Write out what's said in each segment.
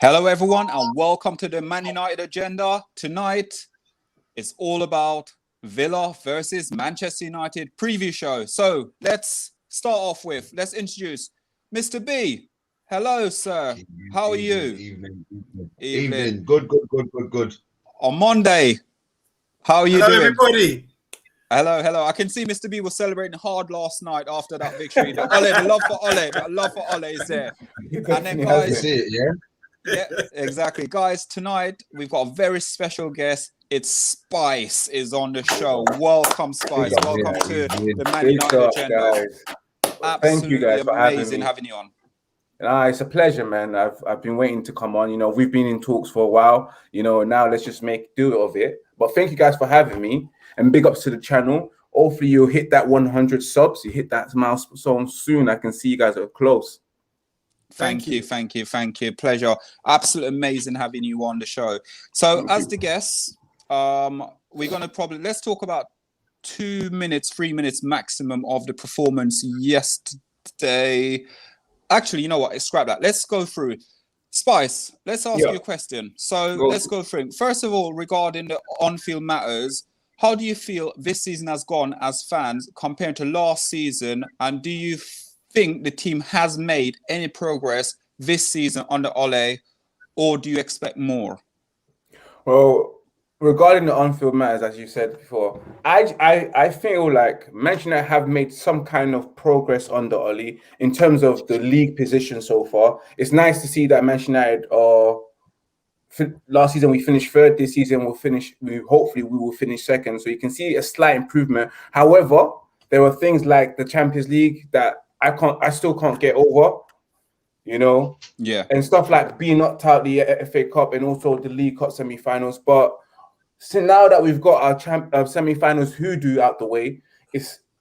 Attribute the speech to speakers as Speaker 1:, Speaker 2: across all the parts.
Speaker 1: Hello, everyone, and welcome to the Man United Agenda. Tonight, it's all about Villa versus Manchester United preview show. So let's start off with, let's introduce Mr. B. Hello, sir. How are you?
Speaker 2: Evening. Good.
Speaker 1: On Monday, how are you doing?
Speaker 3: Everybody.
Speaker 1: Hello. I can see Mr. B was celebrating hard last night after that victory. The love for Ole is there. And then, guys, yeah, exactly. Guys, tonight we've got a very special guest. It's Spice is on the show. Welcome, Spice. Welcome to the Man United Agenda.
Speaker 4: Thank you guys for
Speaker 1: amazing having you on.
Speaker 4: It's a pleasure, man. I've been waiting to come on. We've been in talks for a while. Now let's just make do of it. But thank you guys for having me, and big ups to the channel. Hopefully you'll hit that 100 subs. You hit that milestone soon. I can see you guys are close.
Speaker 1: Thank you. Pleasure. Absolutely amazing having you on the show. So as the guests, we're going to let's talk about 3 minutes maximum of the performance yesterday. Actually, you know what? Scrap that. Let's go through. Spice, let's ask you a question. So let's go through. First of all, regarding the on-field matters, how do you feel this season has gone as fans compared to last season? And do you think the team has made any progress this season under Ole, or do you expect more?
Speaker 4: Well, regarding the on-field matters, as you said before, I feel like Manchester United have made some kind of progress under Ole in terms of the league position so far. It's nice to see that Manchester United last season we finished third. This season hopefully we will finish second. So you can see a slight improvement. However, there are things like the Champions League that I still can't get over, and stuff like being knocked out the FA Cup and also the League Cup semi-finals. But so now that we've got our semi-finals hoodoo out the way,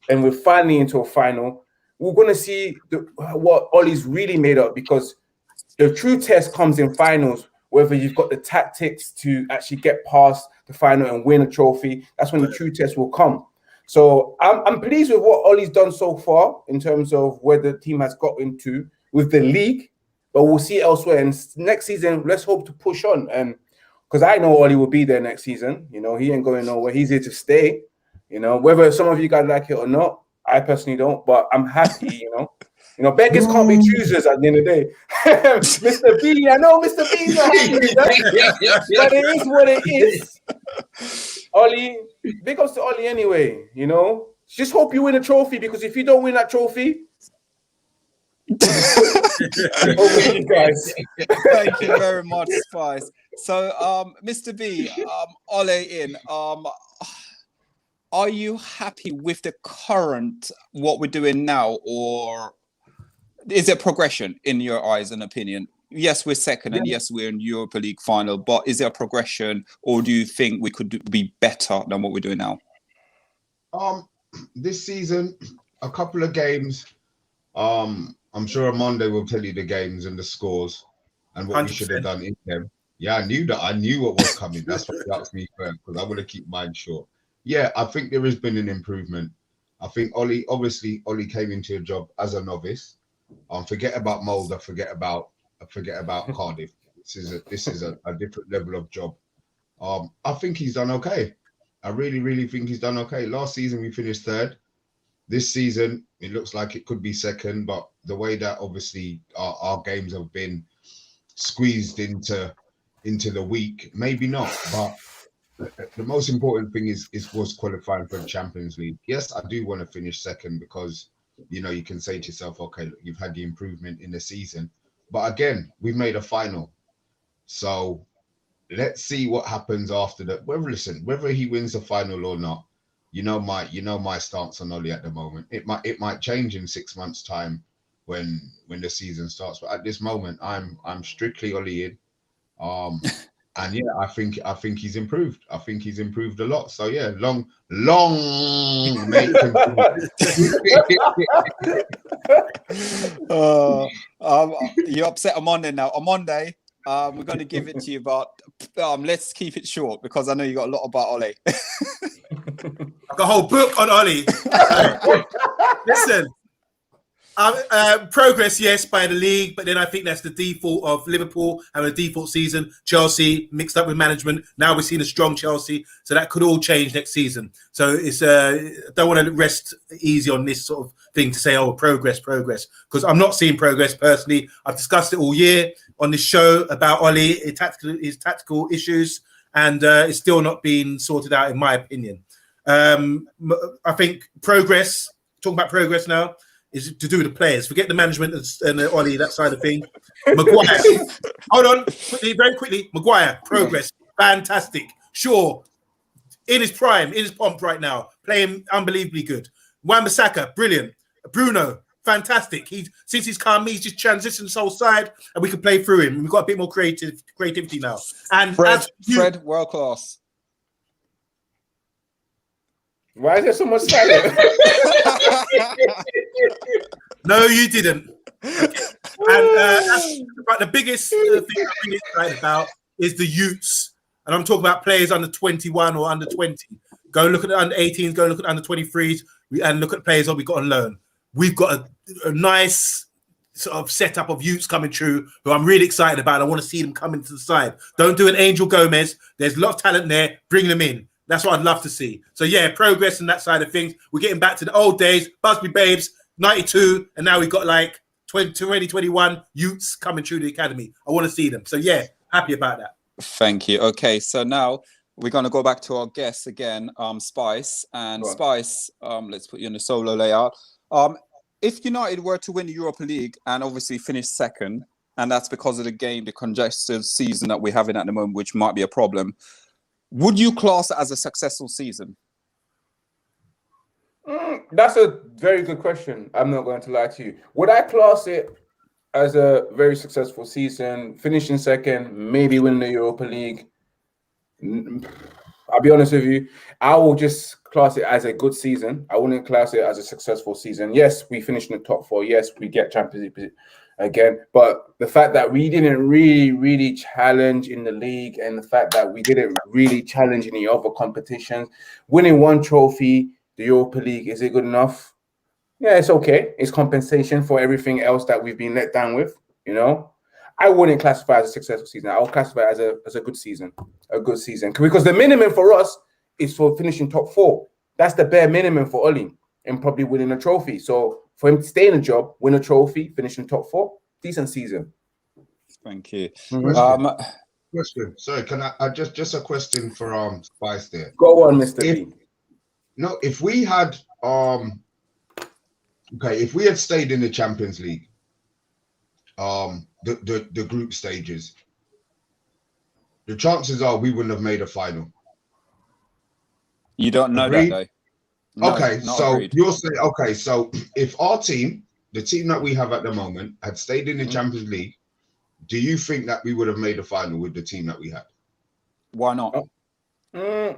Speaker 4: and we're finally into a final, we're going to see what Ole's really made up, because the true test comes in finals, whether you've got the tactics to actually get past the final and win a trophy. That's when the true test will come. So I'm pleased with what Ole's done so far in terms of where the team has got into with the league, but we'll see elsewhere. And next season, let's hope to push on. And because I know Ole will be there next season, he ain't going nowhere. He's here to stay. Whether some of you guys like it or not, I personally don't. But I'm happy. Beggars can't be choosers at the end of the day. Mr. B, I know Mr. B's not happy, but it is what it is. Ole, big ups to Ole anyway, Just hope you win a trophy, because if you don't win that trophy, over you guys.
Speaker 1: Thank you very much, Spice. So, Mr. B, Ole in. Are you happy with the current, what we're doing now, or is there progression in your eyes and opinion? Yes, we're second, and yes, we're in Europa League final, but is there a progression, or do you think we could be better than what we're doing now?
Speaker 2: This season, a couple of games. I'm sure Monday will tell you the games and the scores and what 100%. We should have done in them. Yeah, I knew what was coming. That's why you asked me first, because I want to keep mine short. Yeah, I think there has been an improvement. I think Ole came into a job as a novice. Forget about Mulder, forget about Cardiff. This is a different level of job. I think he's done okay. I really think he's done okay. Last season we finished third. This season it looks like it could be second, but the way that obviously our games have been squeezed into the week, maybe not. But the most important thing was qualifying for the Champions League. Yes, I do want to finish second, because you can say to yourself, okay, look, you've had the improvement in the season. But again, we've made a final. So let's see what happens after that. Whether he wins the final or not, my stance on Ole at the moment. It might change in 6 months' time when the season starts. But at this moment, I'm strictly Ole in. And yeah, I think he's improved. I think he's improved a lot. So yeah, long may it continue.
Speaker 1: You're upset on Monday now. On Monday, we're going to give it to you, but let's keep it short, because I know you got a lot about Ole.
Speaker 3: Like a whole book on Ole. Listen, Progress, yes, by the league, but then I think that's the default of Liverpool having a default season. Chelsea mixed up with management. Now we're seeing a strong Chelsea, so that could all change next season. So it's I don't want to rest easy on this sort of thing to say, oh, progress, because I'm not seeing progress personally. I've discussed it all year on this show about Oli, his tactical issues, and it's still not been sorted out, in my opinion. I think progress. Talking about progress now. Is to do with the players. Forget the management and Ollie, that side of thing. Maguire. Hold on. Very quickly. Maguire, progress. Fantastic. Sure. In his prime, in his pomp right now. Playing unbelievably good. Wan-Bissaka, brilliant. Bruno, fantastic. Since he's come, he's just transitioned his whole side and we can play through him. We've got a bit more creativity now. And
Speaker 1: Fred, world class.
Speaker 4: Why is there so much silence?
Speaker 3: No, you didn't. Okay. And but the biggest thing I'm really excited about is the youths. And I'm talking about players under 21 or under 20. Go look at the under 18s, go look at the under 23s, and look at players that we got on loan. We've got a nice sort of setup of youths coming through who I'm really excited about. I want to see them come into the side. Don't do an Angel Gomez. There's a lot of talent there. Bring them in. That's what I'd love to see. So, yeah, progress on that side of things. We're getting back to the old days. Busby Babes, 92, and now we've got like 2021 youths coming through the academy. I want to see them. So, yeah, happy about that.
Speaker 1: Thank you. Okay, so now we're going to go back to our guests again, Spice. And Spice, let's put you in the solo layout. If United were to win the Europa League and obviously finish second, and that's because of the congested season that we're having at the moment, which might be a problem, would you class it as a successful season?
Speaker 4: That's a very good question. I'm not going to lie to you. Would I class it as a very successful season, finishing second, maybe winning the Europa League? I'll be honest with you. I will just class it as a good season. I wouldn't class it as a successful season. Yes, we finished in the top 4. Yes, we get Champions League again. But the fact that we didn't really challenge in the league, and the fact that we didn't really challenge in the other competitions, winning one trophy, the Europa League, is it good enough? Yeah, it's okay. It's compensation for everything else that we've been let down with, you know? I wouldn't classify it as a successful season. I would classify it as a good season. A good season. Because the minimum for us is for finishing top 4. That's the bare minimum for Oli and probably winning a trophy. So for him to stay in a job, win a trophy, finish in top 4, decent season.
Speaker 1: Thank you.
Speaker 2: Question. Sorry, can I just a question for Spice there?
Speaker 4: Go on, Mr. B.
Speaker 2: No, if we had if we had stayed in the Champions League, the group stages, the chances are we wouldn't have made a final.
Speaker 1: You don't know that, though. No,
Speaker 2: okay, so
Speaker 1: agreed.
Speaker 2: you're saying, okay, so if our team, the team that we have at the moment, had stayed in the Champions League, do you think that we would have made a final with the team that we had?
Speaker 1: Why not?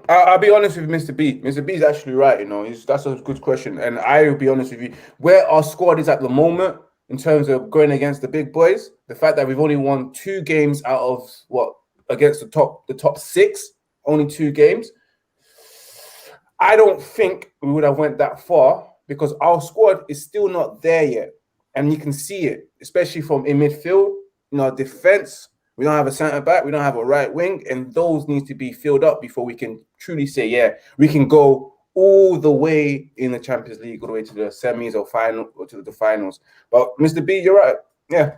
Speaker 4: I'll be honest with Mr. B. Mr. B is actually right, you know. That's a good question. And I will be honest with you. Where our squad is at the moment, in terms of going against the big boys, the fact that we've only won 2 games out of against the top 6, only 2 games. I don't think we would have went that far because our squad is still not there yet. And you can see it, especially from in midfield, you know, defense. We don't have a centre back, we don't have a right wing, and those need to be filled up before we can truly say, yeah, we can go all the way in the Champions League, all the way to the semis or final or to the finals. But Mr. B, you're right. Yeah,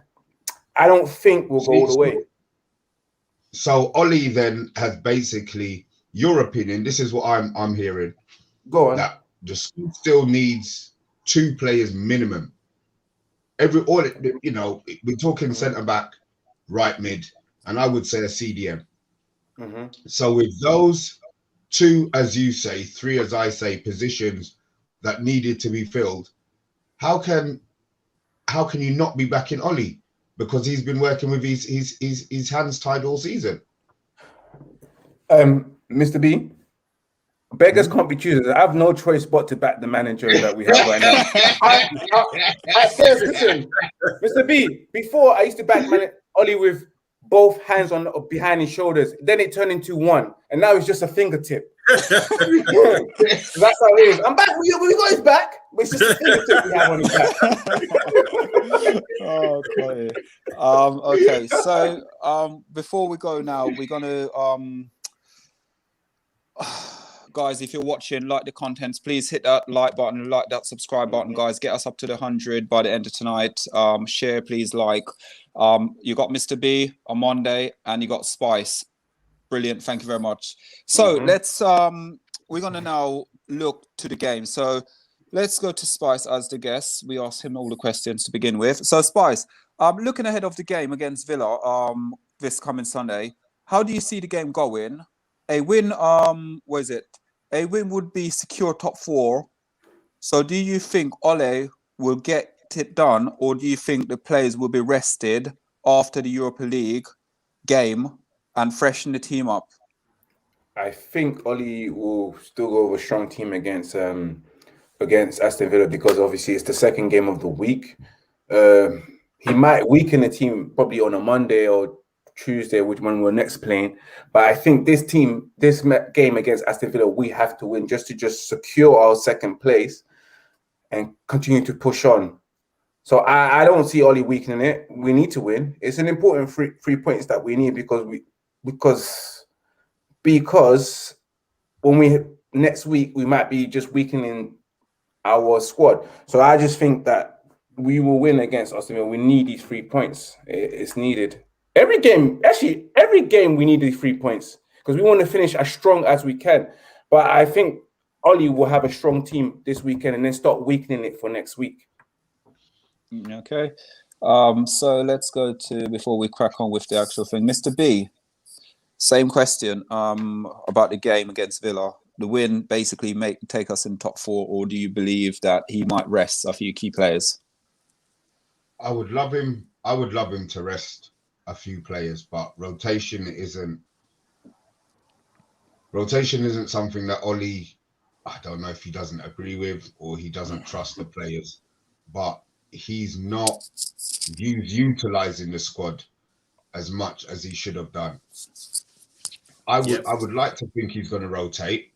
Speaker 4: I don't think we'll go all the way.
Speaker 2: So Oli then has basically, your opinion, this is what I'm hearing.
Speaker 4: Go on.
Speaker 2: That the school still needs 2 players minimum. You know, we're talking centre back, right mid, and I would say a CDM. So with those 2, as you say, 3, as I say, positions that needed to be filled, how can you not be backing Oli? Because he's been working with his hands tied all season.
Speaker 4: Mr. B, beggars can't be choosers. I have no choice but to back the manager that we have right now. Listen, Mr. B, before I used to back Oli with both hands on behind his shoulders. Then it turned into one, and now it's just a fingertip. That's how it is. I'm back. We got his back. But it's just a fingertip we have on his back.
Speaker 1: Oh, okay. Okay. So, before we go now, we're gonna guys, if you're watching, like the contents, please hit that like button, like that subscribe button, guys. Get us up to the 100 by the end of tonight. Share, please, like. You got Mr. B on Monday, and you got Spice. Brilliant. Thank you very much. So let's we're gonna now look to the game. So let's go to Spice as the guest. We asked him all the questions to begin with. So Spice, looking ahead of the game against Villa this coming Sunday, how do you see the game going? A win, what is it? A win would be secure top 4. So do you think Ole will get it done, or do you think the players will be rested after the Europa League game and freshen the team up?
Speaker 4: I think Oli will still go with a strong team against Aston Villa, because obviously it's the second game of the week. He might weaken the team probably on a Monday or Tuesday, which when we're next playing. But I think this game against Aston Villa, we have to win just to secure our second place and continue to push on. So I don't see Oli weakening it. We need to win. It's an important 3 points that we need, because when we next week we might be just weakening our squad. So I just think that we will win against Aston Villa. We need these 3 points. It's needed. Every game we need these 3 points, because we want to finish as strong as we can. But I think Oli will have a strong team this weekend and then start weakening it for next week.
Speaker 1: Okay. So let's go to, before we crack on with the actual thing, Mr. B, same question about the game against Villa. The win basically take us in top 4, or do you believe that he might rest a few key players?
Speaker 2: I would love him to rest a few players, but rotation isn't something that Oli, I don't know if he doesn't agree with or he doesn't trust the players, but he's not utilizing the squad as much as he should have done. I would like to think he's going to rotate,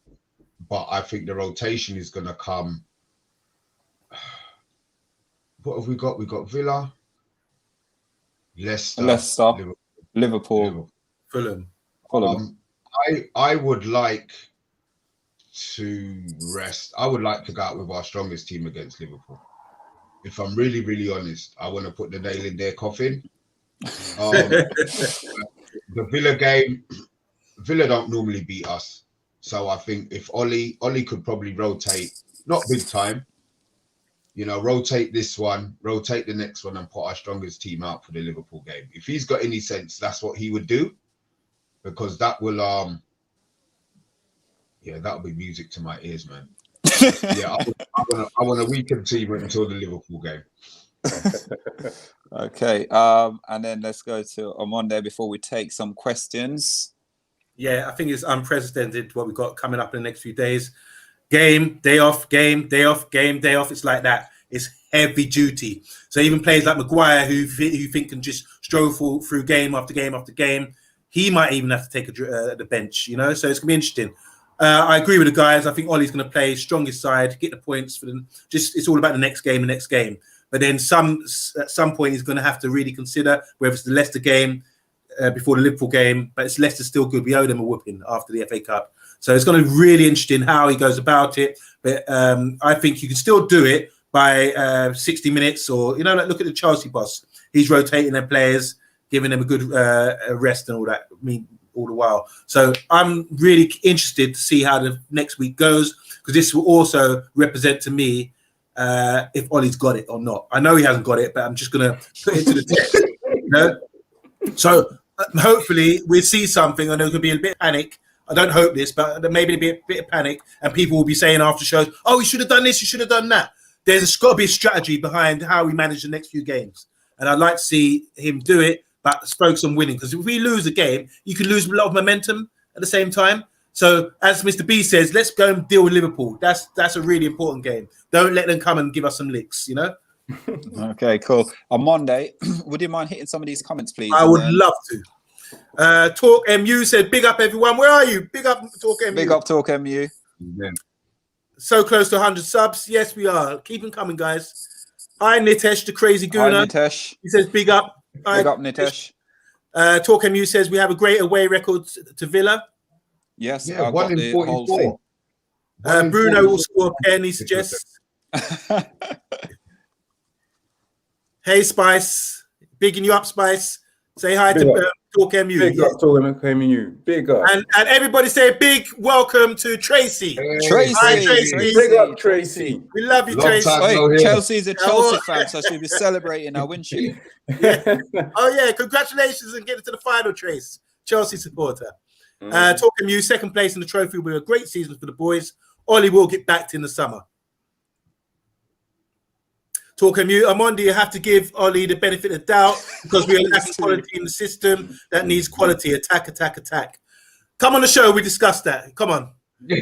Speaker 2: but I think the rotation is going to come. What have we got? We got Villa, Leicester,
Speaker 1: Liverpool,
Speaker 3: Fulham.
Speaker 2: I would like to rest. I would like to go out with our strongest team against Liverpool. If I'm really, really honest, I want to put the nail in their coffin. The Villa game, Villa don't normally beat us. So I think if Oli could probably rotate, not big time, rotate this one, rotate the next one, and put our strongest team out for the Liverpool game. If he's got any sense, that's what he would do, because that will that'll be music to my ears, man. Yeah, I want a weakened team until the Liverpool game.
Speaker 1: Okay, and then let's go to on Monday before we take some questions.
Speaker 3: Yeah, I think it's unprecedented what we've got coming up in the next few days. Game, day off, game, day off, game, day off. It's like that. It's heavy duty. So even players like Maguire, who think can just stroll through game after game after game, he might even have to take the bench. So it's gonna be interesting. I agree with the guys. I think Ollie's going to play strongest side, get the points for them. It's all about the next game. But then at some point he's going to have to really consider whether it's the Leicester game before the Liverpool game. But it's Leicester still good. We owe them a whooping after the FA Cup. So it's going to be really interesting how he goes about it. But I think you can still do it by 60 minutes, or look at the Chelsea boss. He's rotating their players, giving them a good rest and all that. All the while. So I'm really interested to see how the next week goes, because this will also represent to me if Ollie's got it or not. I know he hasn't got it, but I'm just going to put it to the test. So hopefully we'll see something. I know there could be a bit of panic. I don't hope this, but there may be a bit of panic, and people will be saying after shows, "Oh, you should have done this, you should have done that." There's got to be a strategy behind how we manage the next few games, and I'd like to see him do it, but focus on winning, because if we lose a game, you can lose a lot of momentum at the same time. So as Mr. B says, let's go and deal with Liverpool. That's a really important game. Don't let them come and give us some licks,
Speaker 1: Okay, cool. On Monday, would you mind hitting some of these comments, please?
Speaker 3: I would love to. Talk MU said, big up everyone. Where are you? Big up Talk MU.
Speaker 1: Big up Talk MU.
Speaker 2: Yeah.
Speaker 3: So close to 100 subs. Yes, we are. Keep them coming, guys. Hi, Nitesh, the crazy gooner.
Speaker 1: Hi, Nitesh.
Speaker 3: He says, big up.
Speaker 1: Big up, Nitesh.
Speaker 3: Talk MU says, we have a great away record to Villa.
Speaker 1: Yes,
Speaker 2: Yeah,
Speaker 1: I've
Speaker 2: 1
Speaker 1: got
Speaker 2: in
Speaker 1: the whole
Speaker 2: 44.
Speaker 1: thing.
Speaker 3: Bruno will score a pen, he suggests. Hey, Spice. Bigging you up, Spice. Say hi
Speaker 4: Big
Speaker 3: to
Speaker 4: up.
Speaker 3: Talk MU.
Speaker 4: Big up, Talk MU. Big up.
Speaker 3: And everybody say a big welcome to Tracy.
Speaker 1: Tracy.
Speaker 3: Hi, Tracy.
Speaker 4: Big up, Tracy.
Speaker 3: We love you,
Speaker 2: Long
Speaker 3: Tracy.
Speaker 2: time.
Speaker 1: Wait,
Speaker 2: No, here.
Speaker 1: Chelsea's a Chelsea fan, so she'll be celebrating now, won't she?
Speaker 3: Oh, yeah. Congratulations and getting to the final, Trace. Chelsea supporter. Talk MU, second place in the trophy will be a great season for the boys. Ollie will get backed in the summer. Talk MU, Amondi, you have to give Ollie the benefit of doubt because we are lacking quality in the system that needs quality. Attack. Come on the show, we discussed that. Come on.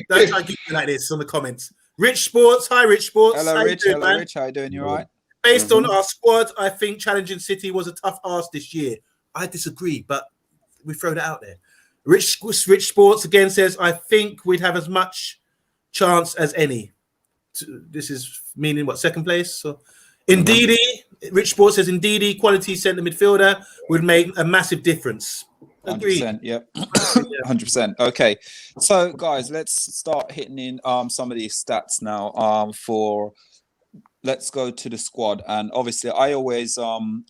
Speaker 3: Don't try to keep me like this on the comments. Rich Sports, hi Rich Sports.
Speaker 1: Hello,
Speaker 3: How you
Speaker 1: Rich.
Speaker 3: doing,
Speaker 1: Hello,
Speaker 3: man?
Speaker 1: Rich. How you doing? You all right?
Speaker 3: Based on our squad, I think challenging City was a tough ask this year. I disagree, but we throw that out there. Rich Sports again says, I think we'd have as much chance as any. This is meaning what, second place? So, Ndidi, Rich Sports says, Ndidi, quality centre midfielder would make a massive difference. Agreed.
Speaker 1: 100%, yep. 100%. Okay. So, guys, let's start hitting in some of these stats now let's go to the squad. And obviously, I always,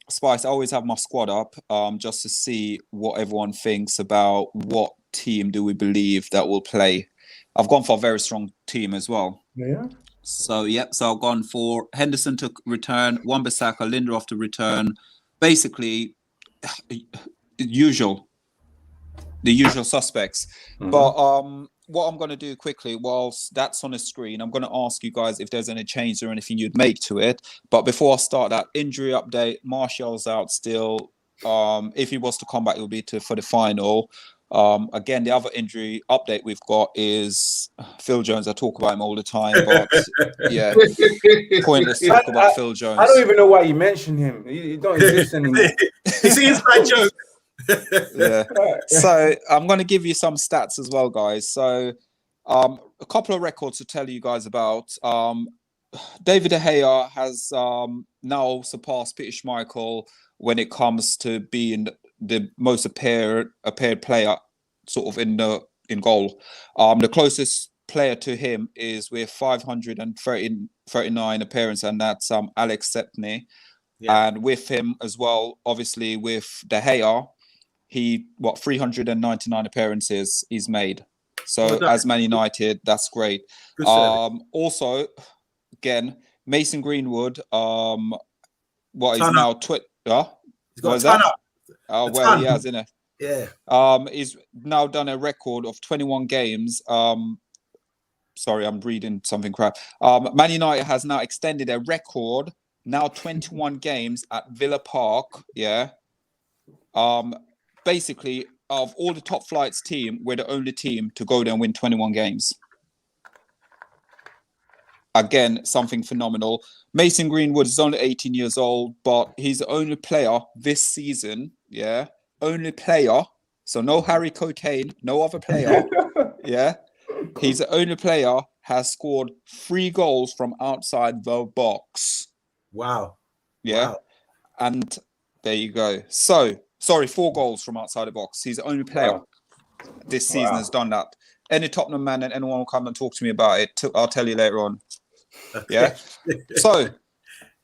Speaker 1: Spice, I always have my squad up just to see what everyone thinks about what team do we believe that will play. I've gone for a very strong team as well.
Speaker 4: Yeah.
Speaker 1: So, yep. So, I've gone for Henderson to return, Wan-Bissaka, Lindelof to return. Basically, the usual suspects. But what I'm going to do quickly, whilst that's on the screen, I'm going to ask you guys if there's any change or anything you'd make to it. But before I start that, injury update, Martial's out still. If he was to come back, it will be for the final. Again, the other injury update we've got is Phil Jones. I talk about him all the time, but yeah, pointless to talk about Phil Jones.
Speaker 4: I don't even know why you mentioned him. He don't exist anymore.
Speaker 3: It's an inside joke.
Speaker 1: Yeah. So I'm going to give you some stats as well, guys. So a couple of records to tell you guys about. David De Gea has now surpassed Peter Schmeichel when it comes to being the most appeared player sort of in goal. The closest player to him is with 539 appearances, and that's Alex Sepney. Yeah. And with him as well, obviously with De Gea, 399 appearances he's made. So as Man United, that's great. Also, again, Mason Greenwood, he's now
Speaker 3: He's got a ton up.
Speaker 1: Oh, well, he has, isn't it?
Speaker 3: Yeah.
Speaker 1: He's now done a record of 21 games. Sorry, I'm reading something crap. Man United has now extended a record, now 21 games at Villa Park. Yeah. Basically, of all the top flights team, we're the only team to go there and win 21 games. Again, something phenomenal. Mason Greenwood is only 18 years old, but he's the only player this season, only player, so no Harry Cocaine, no other player, he's the only player has scored 3 goals from outside the box.
Speaker 3: Wow.
Speaker 1: Yeah. Wow. And there you go. So, 4 goals from outside the box. He's the only player this season has done that. Any Tottenham man and anyone will come and talk to me about it. I'll tell you later on. Yeah. So,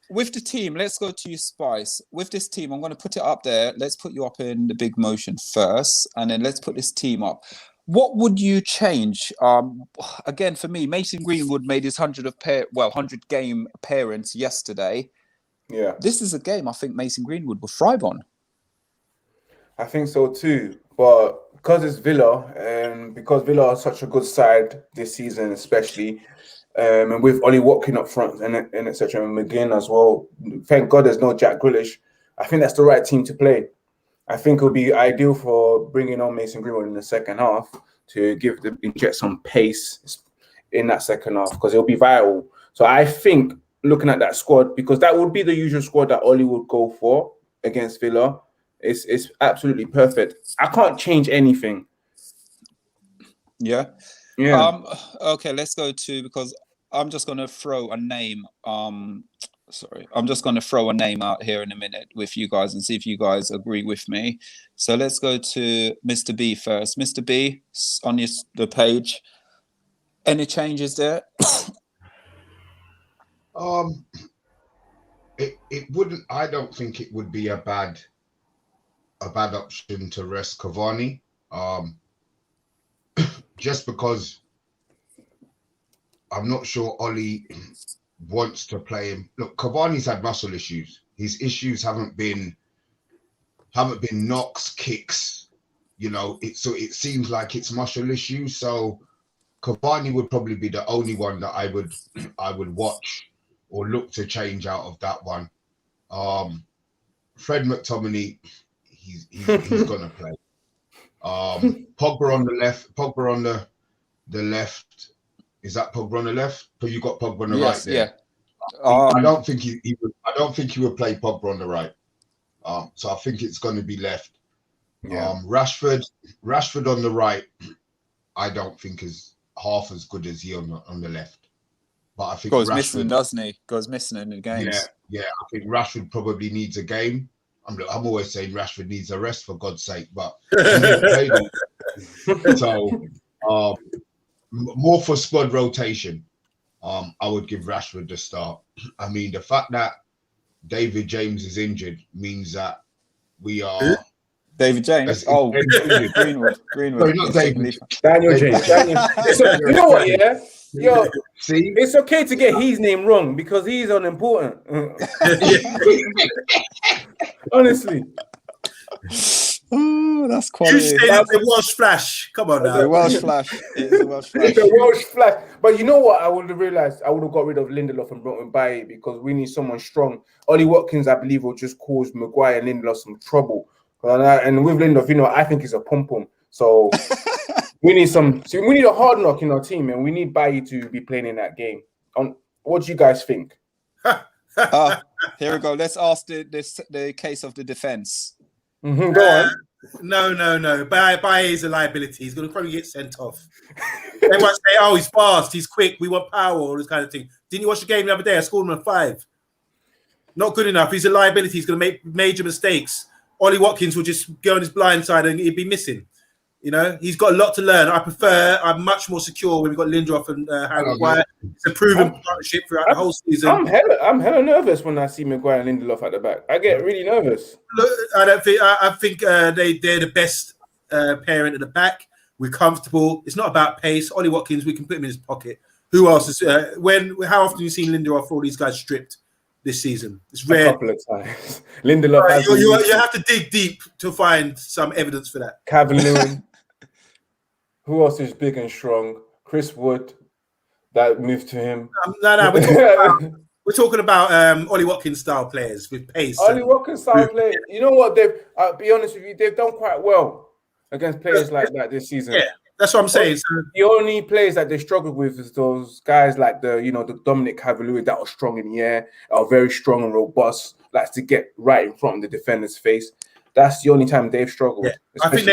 Speaker 1: with the team, let's go to you, Spice. With this team, I'm going to put it up there. Let's put you up in the big motion first, and then let's put this team up. What would you change? Again, for me, Mason Greenwood made his 100 game appearance yesterday.
Speaker 4: Yeah.
Speaker 1: This is a game I think Mason Greenwood will thrive on.
Speaker 4: I think so too, but because it's Villa, and because Villa are such a good side this season, especially, and with Ollie Watkins up front and etc. and McGinn as well. Thank God there's no Jack Grealish. I think that's the right team to play. I think it'll be ideal for bringing on Mason Greenwood in the second half to inject some pace in that second half because it'll be vital. So I think looking at that squad, because that would be the usual squad that Ollie would go for against Villa. It's absolutely perfect. I can't change anything.
Speaker 1: Yeah.
Speaker 4: Yeah.
Speaker 1: Okay, let's go to, because I'm just gonna throw a name. Sorry, I'm just gonna throw a name out here in a minute with you guys and see if you guys agree with me. So let's go to Mr. B first. Mr. B, on the page. Any changes there?
Speaker 2: It wouldn't. I don't think it would be a bad option to rest Cavani. Just because I'm not sure Ollie wants to play him. Look, Cavani's had muscle issues. His issues haven't been knocks, kicks. You know, it seems like it's muscle issues. So Cavani would probably be the only one that I would watch or look to change out of that one. Fred McTominay, he's gonna play. Pogba on the left. Pogba on the left. Is that Pogba on the left? But you got Pogba on the right there.
Speaker 1: Yeah.
Speaker 2: I don't think he would. I don't think he would play Pogba on the right. So I think it's going to be left.
Speaker 4: Yeah.
Speaker 2: Rashford on the right. I don't think is half as good as he on the left. But I think
Speaker 1: goes
Speaker 2: Rashford,
Speaker 1: missing, doesn't he? Goes missing in the games.
Speaker 2: Yeah. I think Rashford probably needs a game. I'm always saying Rashford needs a rest, for God's sake, but so more for squad rotation. I would give Rashford the start. I mean, the fact that David James is injured means that we are
Speaker 1: David James. Greenwood.
Speaker 2: Sorry, not David.
Speaker 4: Daniel James. So, you know what? Yeah. Yo,
Speaker 2: see,
Speaker 4: it's okay to get his name wrong because he's unimportant. Honestly.
Speaker 1: Oh, that's quality.
Speaker 3: You say that's the Welsh Flash. Come on now.
Speaker 1: The Welsh Flash. It is the Welsh Flash.
Speaker 4: The Welsh Flash. But you know what? I would have realized I would have got rid of Lindelof and brought in Bailly because we need someone strong. Ollie Watkins, I believe, will just cause Maguire and Lindelof some trouble. And with Lindelof, you know, I think he's a pom-pom. So we need we need a hard knock in our team, and we need Bailly to be playing in that game. What do you guys think?
Speaker 1: Here we go. Let's ask the case of the defense.
Speaker 4: Mm-hmm, go on.
Speaker 3: No. Bailly is a liability. He's going to probably get sent off. Everyone say, "Oh, he's fast, he's quick. We want power," all this kind of thing. Didn't you watch the game the other day? I scored him a 5. Not good enough. He's a liability. He's going to make major mistakes. Ollie Watkins will just go on his blind side and he'd be missing. You know, he's got a lot to learn. I'm much more secure when we've got Lindelof and Harry Maguire. It's a proven partnership throughout the whole season.
Speaker 4: I'm hella nervous when I see Maguire and Lindelof at the back. I get really nervous.
Speaker 3: Look, I think they're the best pairing at the back. We're comfortable. It's not about pace. Ollie Watkins, we can put him in his pocket. Who else is how often have you seen Lindelof all these guys stripped this season? It's rare.
Speaker 4: A couple of times. Lindelof
Speaker 3: you have to dig deep to find some evidence for that.
Speaker 4: Cavani. Who else is big and strong? Chris Wood, that moved to him.
Speaker 3: No. We're talking about Ollie Watkins style players with pace.
Speaker 4: Ollie Watkins style players. You know what? I'll be honest with you, they've done quite well against players like that this season.
Speaker 3: Yeah, that's what I'm saying. So,
Speaker 4: the only players that they struggled with is those guys like the Dominic Cavani that are strong in the air, are very strong and robust, likes to get right in front of the defender's face. That's the only time they've struggled.
Speaker 3: Yeah. I think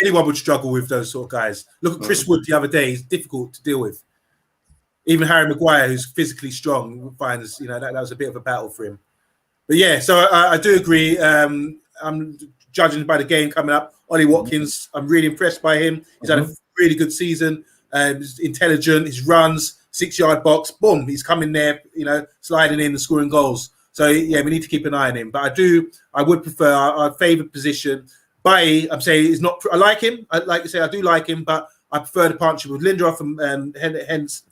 Speaker 3: anyone would struggle with those sort of guys. Look at Chris Wood the other day; he's difficult to deal with. Even Harry Maguire, who's physically strong, finds that was a bit of a battle for him. But yeah, so I do agree. I'm judging by the game coming up. Ollie Watkins, I'm really impressed by him. He's had a really good season. He's intelligent. His runs, 6-yard box, boom, he's coming there, sliding in and scoring goals. So yeah, we need to keep an eye on him. But I would prefer our favoured position. Bailly, I'm saying is not. I like him. Like you say, I do like him, but I prefer the partnership with Lindelof and hence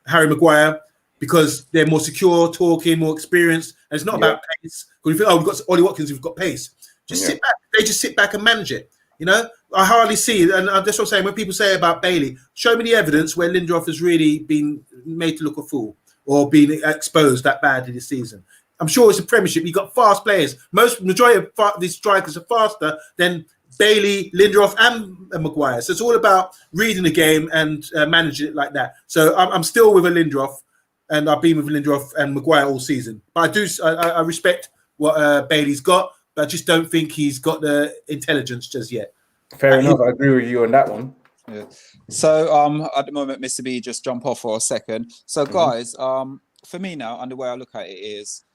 Speaker 3: Harry Maguire because they're more secure, talking, more experienced, and it's not about pace. Because you think, we've got Ollie Watkins, we've got pace. Just sit back. They just sit back and manage it. I hardly see, and that's what I'm saying. When people say about Bailly, show me the evidence where Lindelof has really been made to look a fool or been exposed that badly this season. I'm sure it's a Premiership. You've got fast players. Majority of these strikers are faster than Bailly, Lindelof, and Maguire. So it's all about reading the game and managing it like that. So I'm still with a Lindelof, and I've been with Lindelof and Maguire all season. But I respect what Bailey's got. but I just don't think he's got the intelligence just yet.
Speaker 4: Fair enough. I agree with you on that one.
Speaker 1: Yeah. So at the moment, Mr. B, just jump off for a second. So guys, for me now, and the way I look at it is,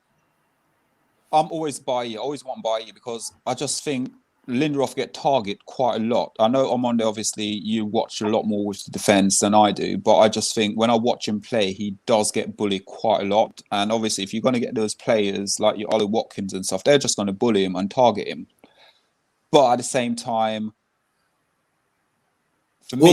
Speaker 1: I'm always by you. I always want by you because I just think Lindelof get target quite a lot. I know on Monday, obviously, you watch a lot more with the defense than I do, but I just think when I watch him play, he does get bullied quite a lot. And obviously, if you're going to get those players like your Ollie Watkins and stuff, they're just going to bully him and target him. But at the same time, for me,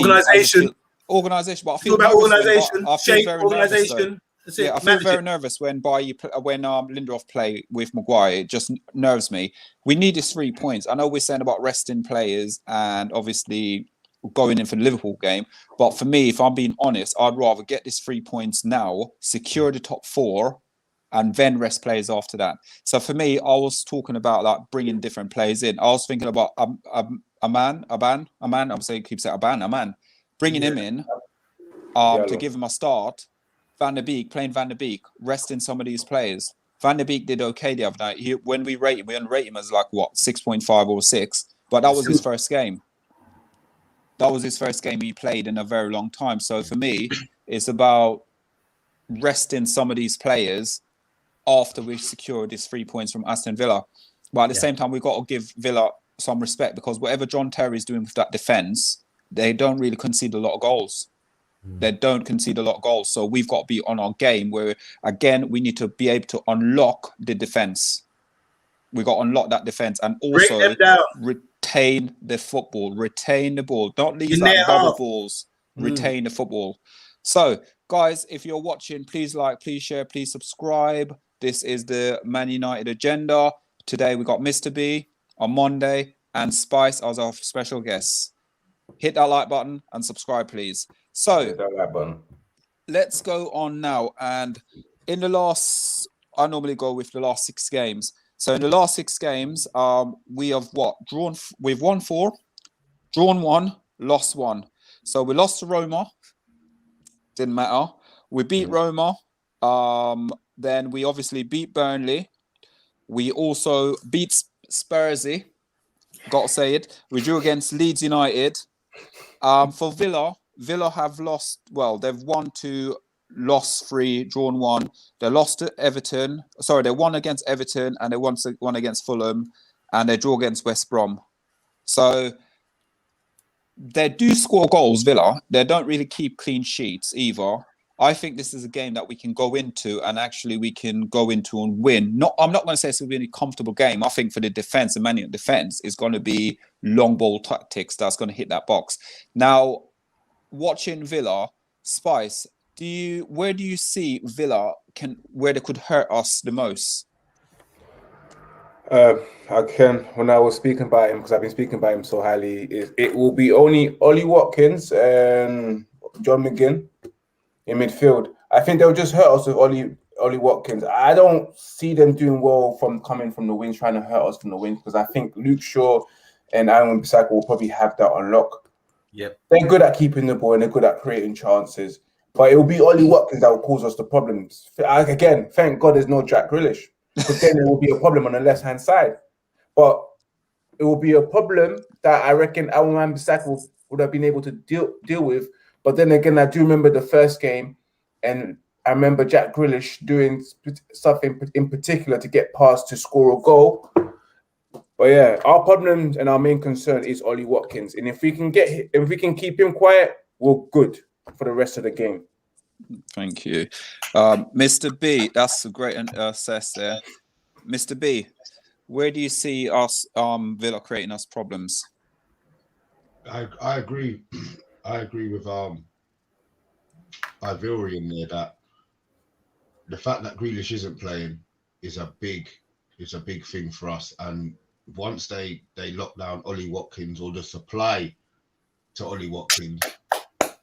Speaker 3: Organisation.
Speaker 1: But I feel
Speaker 3: about organisation,
Speaker 1: shape,
Speaker 3: organisation.
Speaker 1: I feel very nervous when Lindelof play with Maguire. It just nerves me. We need these 3 points. I know we're saying about resting players and obviously going in for the Liverpool game, but for me, if I'm being honest, I'd rather get these 3 points now, secure the top 4, and then rest players after that. So for me, I was talking about like bringing different players in. I was thinking about Aman. I'm saying keep saying Aman, bringing him in to give him a start. Van der Beek, playing Van der Beek, resting some of these players. Van der Beek did okay the other night. When we rate him, we didn't rate him as like, 6.5 or 6. But that was his first game. That was his first game he played in a very long time. So for me, it's about resting some of these players after we've secured these 3 points from Aston Villa. But at the same time, we've got to give Villa some respect because whatever John Terry's doing with that defence, they don't really concede a lot of goals. They don't concede a lot of goals. So we've got to be on our game where, again, we need to be able to unlock the defence. We've got to unlock that defence and also retain the football, retain the ball. Don't leave that bubble balls. Retain the football. So, guys, if you're watching, please like, please share, please subscribe. This is the Man United agenda. Today we got Mr. B on Monday and Spice as our special guests. Hit that like button and subscribe, please. So let's go on now. And in the last, I normally go with the last 6 games. So in the last 6 games, we have we've won 4, drawn 1, lost 1. So we lost to Roma. Didn't matter. We beat Roma. Then we obviously beat Burnley. We also beat Spursy. Got to say it. We drew against Leeds United. For Villa have lost. Well, they've won 2, lost 3, drawn 1. They lost to Everton. Sorry, they won against Everton and they won against Fulham, and they drew against West Brom. So they do score goals, Villa. They don't really keep clean sheets either. I think this is a game that we can go into and actually we can go into and win. I'm not going to say it's going to be a comfortable game. I think for the defense, the Man United defense is going to be long ball tactics that's going to hit that box. Now, watching Villa, Spice, where do you see Villa where they could hurt us the most?
Speaker 4: When I was speaking about him, because I've been speaking about him so highly, it will be only Ollie Watkins and John McGinn in midfield. I think they'll just hurt us with Ollie Watkins. I don't see them doing well from coming from the wings, trying to hurt us from the wings, because I think Luke Shaw and Aaron Bissaka will probably have that on lock.
Speaker 3: Yep.
Speaker 4: They're good at keeping the ball and they're good at creating chances. But it will be Ollie Watkins that will cause us the problems. Again, thank God there's no Jack Grealish, because then it will be a problem on the left-hand side. But it will be a problem that I reckon Aaron Bissaka would have been able to deal with. But then again, I do remember the first game, and I remember Jack Grealish doing something in particular to get past to score a goal. But yeah, our problem and our main concern is Ollie Watkins, and if we can keep him quiet, we're good for the rest of the game.
Speaker 1: Thank you, Mr. B. That's a great assess there, Mr. B. Where do you see us Villa creating us problems?
Speaker 2: I agree. I agree with Ivory in there that the fact that Grealish isn't playing is a big thing for us. And once they lock down Ollie Watkins or the supply to Ollie Watkins,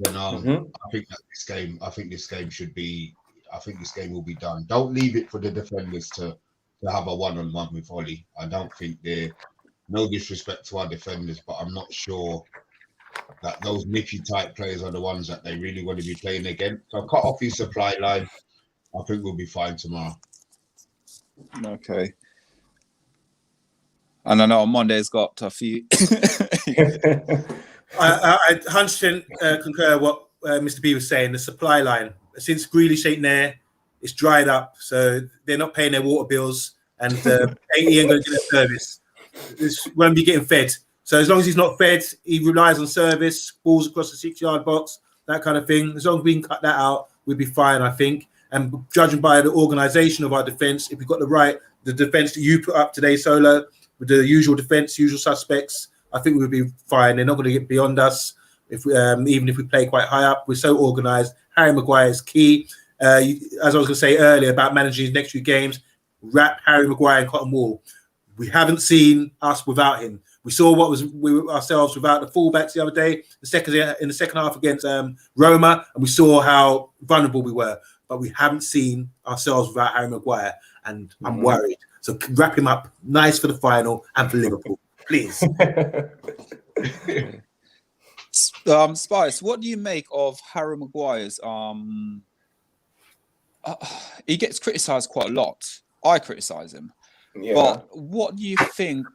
Speaker 2: then I think this game will be done. Don't leave it for the defenders to have a one-on-one with Ollie. I don't think no disrespect to our defenders, but I'm not sure that those nippy type players are the ones that they really want to be playing against. So cut off his supply line. I think we'll be fine tomorrow.
Speaker 1: Okay. And I know Monday's got a few.
Speaker 3: I 100% concur what Mr. B was saying. The supply line, since Grealish ain't there, it's dried up. So they're not paying their water bills, and he ain't going to get a service. This won't be getting fed. So as long as he's not fed, he relies on service, balls across the 6-yard box, that kind of thing. As long as we can cut that out, we'll be fine, I think. And judging by the organisation of our defence, if we've got the defence that you put up today, Solo, with the usual defence, usual suspects, I think we'll be fine. They're not going to get beyond us. If even if we play quite high up, we're so organised. Harry Maguire is key. As I was going to say earlier about managing his next few games, wrap Harry Maguire and Cotton Wool. We haven't seen us without him. We saw we were ourselves without the fullbacks the other day, in the second half against Roma, and we saw how vulnerable we were. But we haven't seen ourselves without Harry Maguire, and I'm worried. So wrap him up nice for the final and for Liverpool, please.
Speaker 1: Spice, what do you make of Harry Maguire's? He gets criticised quite a lot. I criticise him. Yeah. But what do you think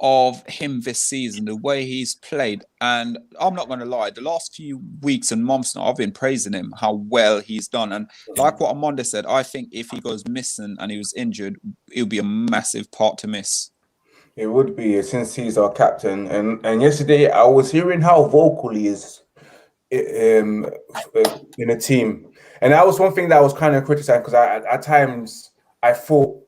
Speaker 1: of him this season, the way he's played? And I'm not going to lie, the last few weeks and months now, I've been praising him, how well he's done. And like what Amanda said, I think if he goes missing and he was injured, it would be a massive part to miss.
Speaker 4: It would be, since he's our captain. And yesterday, I was hearing how vocal he is in a team. And that was one thing that I was kind of criticizing, because at times I thought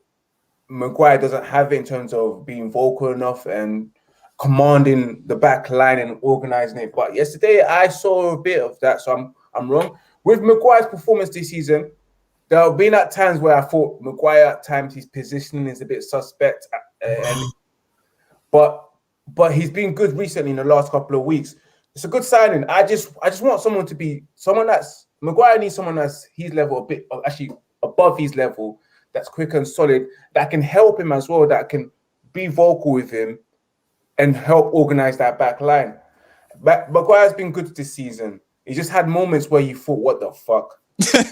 Speaker 4: Maguire doesn't have it in terms of being vocal enough and commanding the back line and organizing it. But yesterday I saw a bit of that, so I'm wrong. With Maguire's performance this season, there have been at times where I thought Maguire, at times his positioning is a bit suspect, but he's been good recently in the last couple of weeks. It's a good signing. I just want someone that's Maguire needs someone that's his level, a bit actually above his level, that's quick and solid, that can help him as well, that can be vocal with him and help organize that back line. But Maguire's been good this season. He just had moments where you thought, what the fuck?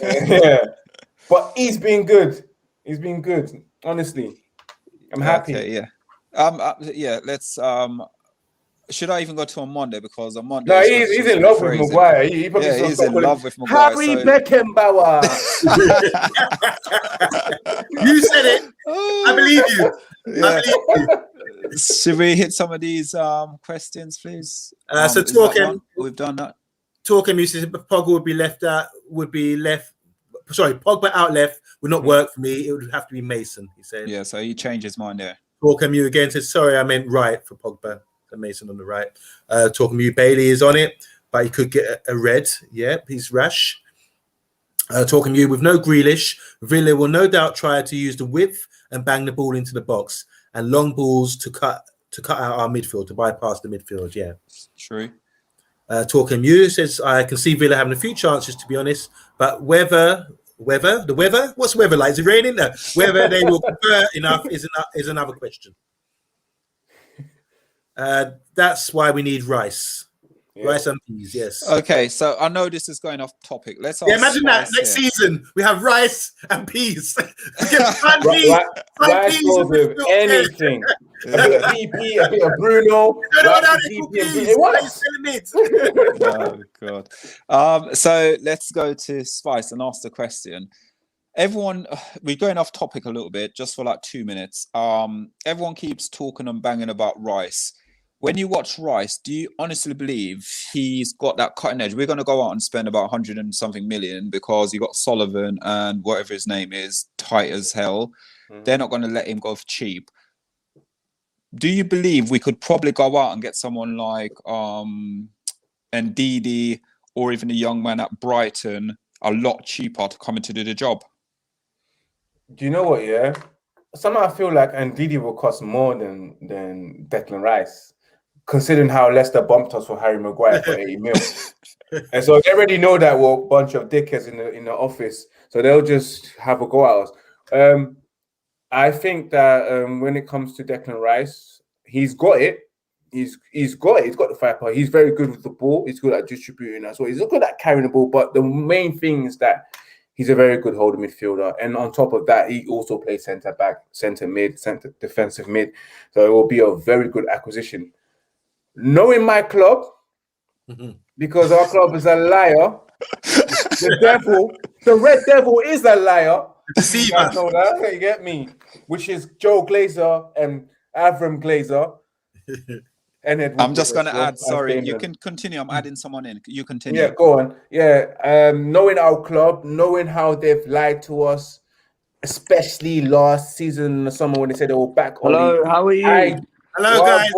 Speaker 4: Yeah. But he's been good. He's been good. Honestly. I'm happy.
Speaker 1: Okay, yeah. Let's should I even go to on Monday? Because on Monday,
Speaker 4: no, he's in love with Maguire.
Speaker 1: He's in love with Maguire.
Speaker 4: Harry Beckenbauer.
Speaker 3: You said it. I believe you. Yeah. I believe you.
Speaker 1: Should we hit some of these questions, please?
Speaker 3: So talking,
Speaker 1: we've done that.
Speaker 3: Talking, you said Pogba Pogba out left would not work for me. It would have to be Mason. He said.
Speaker 1: Yeah, so he changed his mind there.
Speaker 3: Talking, you again said sorry, I meant right for Pogba. Mason on the right. Talking to you, Bailey is on it, but he could get a red. Yeah, he's rash. Talking to you, with no Grealish, Villa will no doubt try to use the width and bang the ball into the box, and long balls to cut out our midfield, to bypass the midfield. Yeah,
Speaker 1: true.
Speaker 3: Talking to you says, I can see Villa having a few chances, to be honest, but whether what's weather like? Is it raining? No. Whether they will convert enough is another question. That's why we need rice. Yeah. Rice and peas, yes.
Speaker 1: Okay, so I know this is going off topic. Let's
Speaker 3: imagine that next season we have rice and peas. We get
Speaker 4: rice goes with anything. A bit of BP, a bit of Bruno.
Speaker 1: Oh God. So let's go to Spice and ask the question. Everyone, we're going off topic a little bit, just for like 2 minutes. Everyone keeps talking and banging about Rice. When you watch Rice, do you honestly believe he's got that cutting edge? We're going to go out and spend about 100 and something million because you got Sullivan and whatever his name is, tight as hell. They're not going to let him go for cheap. Do you believe we could probably go out and get someone like Ndidi or even a young man at Brighton a lot cheaper to come in to do the job?
Speaker 4: Do you know what, yeah? Somehow I feel like Ndidi will cost more than Declan Rice, considering how Leicester bumped us for Harry Maguire for 80 mil. And so they already know that we're a bunch of dickheads in the office, so they'll just have a go at us. I think that when it comes to Declan Rice, he's got it. He's got it. He's got the firepower. He's very good with the ball. He's good at distributing as well. He's good at carrying the ball. But the main thing is that He's a very good holding midfielder, and on top of that, he also plays centre back, centre mid, centre defensive mid. So it will be a very good acquisition. Knowing my club, because our club is a liar. The Red Devil is a liar. You guys know that, you get me? Which is Joe Glazer and Avram Glazer. And
Speaker 1: I'm just going to add, sorry, you can continue. I'm adding someone in. You continue.
Speaker 4: Yeah, go on. Yeah, knowing our club, knowing how they've lied to us, especially last season in the summer when they said they were back.
Speaker 5: Hello, how are you?
Speaker 3: Hello, guys.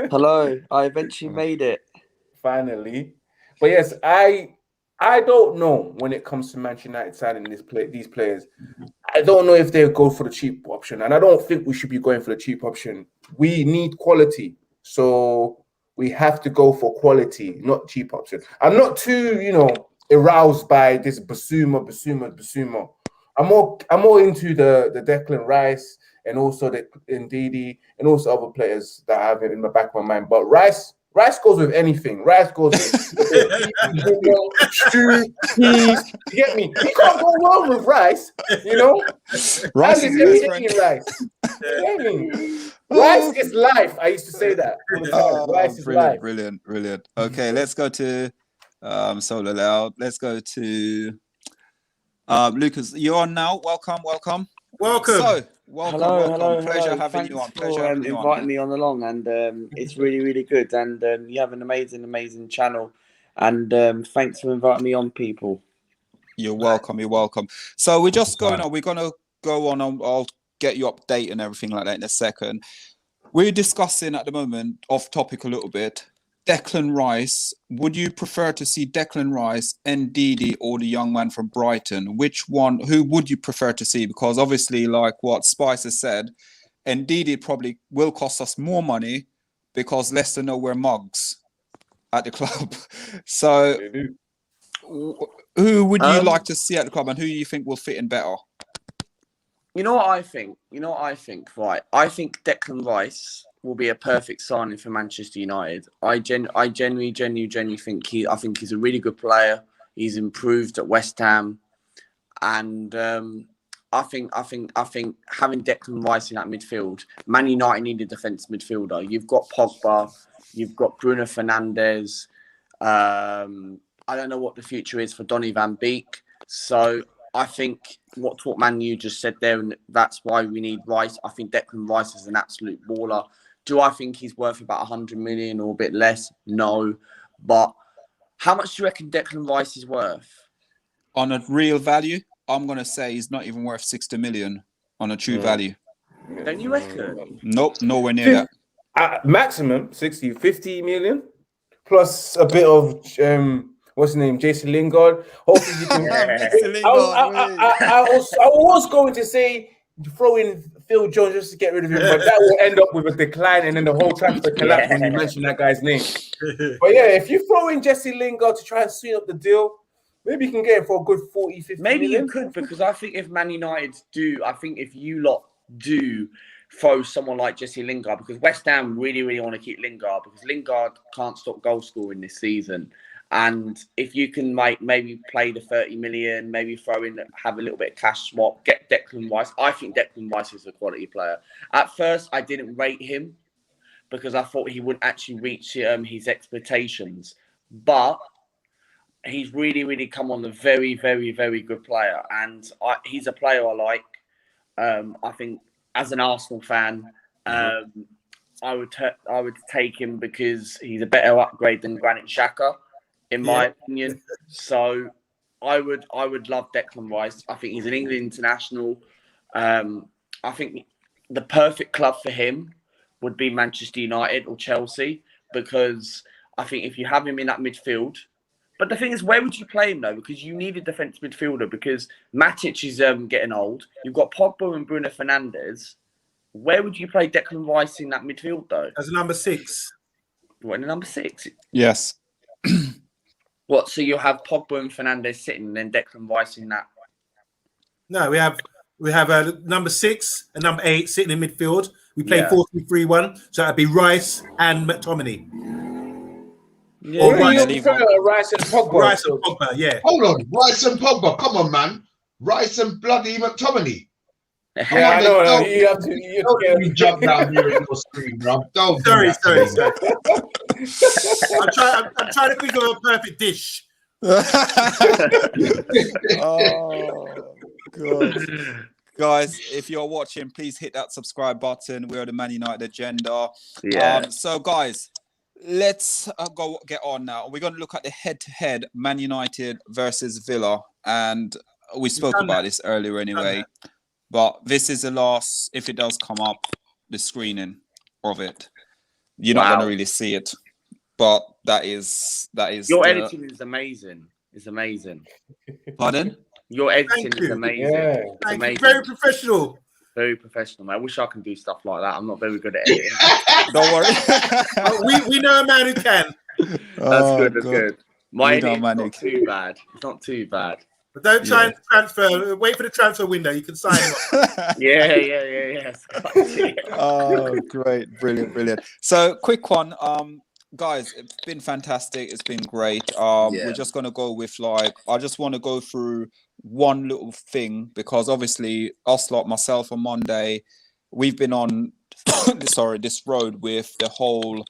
Speaker 5: Hello, I eventually made it.
Speaker 4: Finally. But yes, I don't know when it comes to Manchester United signing these players. I don't know if they'll go for the cheap option, and I don't think we should be going for the cheap option. We need quality, so we have to go for quality, not cheap option. I'm not too, aroused by this Basuma. I'm more into the Declan Rice and also the Ndidi and also other players that I have in the back of my mind. But Rice goes with anything. Rice goes with stew, peas. You get me? You can't go wrong with rice.
Speaker 1: Rice is
Speaker 4: eating rice. You get me? Rice is life. I used to say that. Rice is life.
Speaker 1: Brilliant. Okay, let's go to Solo Loud. Let's go to Lucas. You're on now. Welcome.
Speaker 3: Welcome.
Speaker 5: Hello.
Speaker 1: Pleasure having you on.
Speaker 5: Pleasure having you on. Inviting me on along, and it's really good. And you have an amazing channel. And thanks for inviting me on, people.
Speaker 1: You're welcome. So we're just going on. We're gonna go on. I'll get you update and everything like that in a second. We're discussing at the moment, off topic a little bit, Declan Rice. Would you prefer to see Declan Rice, Ndidi, or the young man from Brighton? Who would you prefer to see? Because obviously, like what Spicer said, Ndidi probably will cost us more money because Leicester know we're mugs at the club. So who would you like to see at the club, and who you think will fit in better?
Speaker 5: You know what I think? Right. I think Declan Rice will be a perfect signing for Manchester United. I genuinely think he's a really good player. He's improved at West Ham, and I think having Declan Rice in that midfield, Man United need a defensive midfielder. You've got Pogba, you've got Bruno Fernandes. I don't know what the future is for Donny van Beek. So I think what Man U just said there, and that's why we need Rice. I think Declan Rice is an absolute baller. Do I think he's worth about 100 million or a bit less? No. But how much do you reckon Declan Rice is worth?
Speaker 1: On a real value, I'm going to say he's not even worth 60 million on a true value.
Speaker 5: Don't you reckon?
Speaker 1: Nope, nowhere near that.
Speaker 4: Maximum 60, 50 million. Plus a bit of, what's his name? Jason Lingard. Hopefully you can... I was going to say throw in Phil Jones just to get rid of him, but that will end up with a decline and then the whole transfer collapse when you mention that guy's name. But yeah, if you throw in Jesse Lingard to try and sweeten up the deal, maybe you can get it for a good 40, 50
Speaker 5: Maybe
Speaker 4: million.
Speaker 5: You could, because I think if Man United if you lot do throw someone like Jesse Lingard, because West Ham really want to keep Lingard, because Lingard can't stop goal scoring this season. And if you can maybe play the 30 million, maybe have a little bit of cash swap, get Declan Rice. I think Declan Rice is a quality player. At first, I didn't rate him because I thought he wouldn't actually reach his expectations. But he's really come on a very good player. And he's a player I like. I think as an Arsenal fan, I would take him because he's a better upgrade than Granit Xhaka, in my opinion. So I would love Declan Rice. I think he's an England international. I think the perfect club for him would be Manchester United or Chelsea, because I think if you have him in that midfield, but the thing is, where would you play him though? Because you need a defensive midfielder, because Matic is getting old. You've got Pogba and Bruno Fernandes. Where would you play Declan Rice in that midfield though?
Speaker 3: As a number 6.
Speaker 5: What, in a number 6?
Speaker 1: Yes.
Speaker 5: What? So you'll have Pogba and Fernandes sitting, and then Declan Rice in that?
Speaker 3: No, we have a number 6 and number 8 sitting in midfield. We play 4-2-3-1, so that'd be Rice and McTominay.
Speaker 5: Yeah.
Speaker 3: Or
Speaker 4: Who do
Speaker 3: Rice,
Speaker 4: you prefer, Rice and Pogba?
Speaker 3: Rice and Pogba, yeah.
Speaker 2: Hold on, Rice and Pogba. Come on, man. Rice and bloody McTominay.
Speaker 4: Yeah, I know.
Speaker 2: Don't,
Speaker 4: You have to. You
Speaker 2: don't
Speaker 4: have
Speaker 2: let me
Speaker 4: to
Speaker 2: jump down here in your screen, bro. Don't do
Speaker 3: Sorry,
Speaker 2: that to me.
Speaker 3: I'm trying to think of a perfect dish.
Speaker 1: Oh, God. Guys, if you're watching, please hit that subscribe button. We're the Man United Agenda.
Speaker 5: Yeah.
Speaker 1: So, guys, let's go get on now. We're going to look at the head-to-head Man United versus Villa. And we spoke about this earlier anyway. But this is the last, if it does come up, the screening of it. You're not going to really see it. But that is
Speaker 5: Your editing is amazing. It's amazing.
Speaker 1: Pardon?
Speaker 5: Your editing is amazing.
Speaker 4: Yeah.
Speaker 5: It's
Speaker 3: Thank you.
Speaker 5: amazing.
Speaker 3: Very professional.
Speaker 5: Very professional, man. I wish I can do stuff like that. I'm not very good at editing.
Speaker 1: Don't worry.
Speaker 3: We know a man who can.
Speaker 5: That's good. That's good. My
Speaker 1: We know,
Speaker 5: editing's
Speaker 1: man,
Speaker 5: not too bad. It's not too bad.
Speaker 3: But don't try and transfer. Wait for the transfer window. You can sign him up.
Speaker 5: Yeah.
Speaker 1: Oh, great. Brilliant. So, quick one. Guys, it's been fantastic. It's been great. We're just going to go with I just want to go through one little thing because obviously us lot, myself on Monday, we've been on this road with the whole